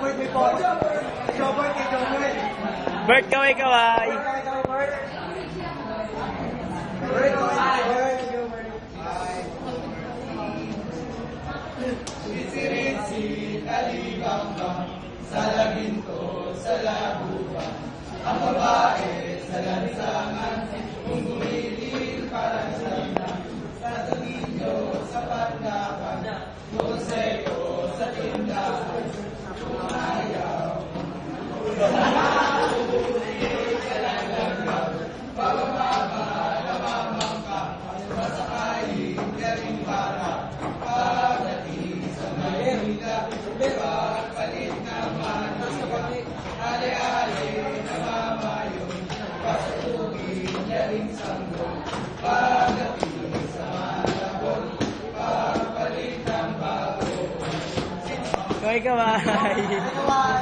Jobert may po. Jobert kay Jobert. Bert, kaway-kaway. Bert, kaway. Sisiritsi, kalibang-bang, sa labinto, sa labuba. Ang babae sa lansangan, kung gumilin para sa lanang. Sa tulinyo, sa pandakan, konseko sa tindahan. Kung ayaw, ulit sa langgam, pababa, namamangka, masakayin ka rin para. Pagdating sa Maynila, palit ng Manila, ale-ale na mamayon, pasugin niya rin sanggol. Pagdating sa Malabon, papalit ng bago. Kaway-kaway. Kaway.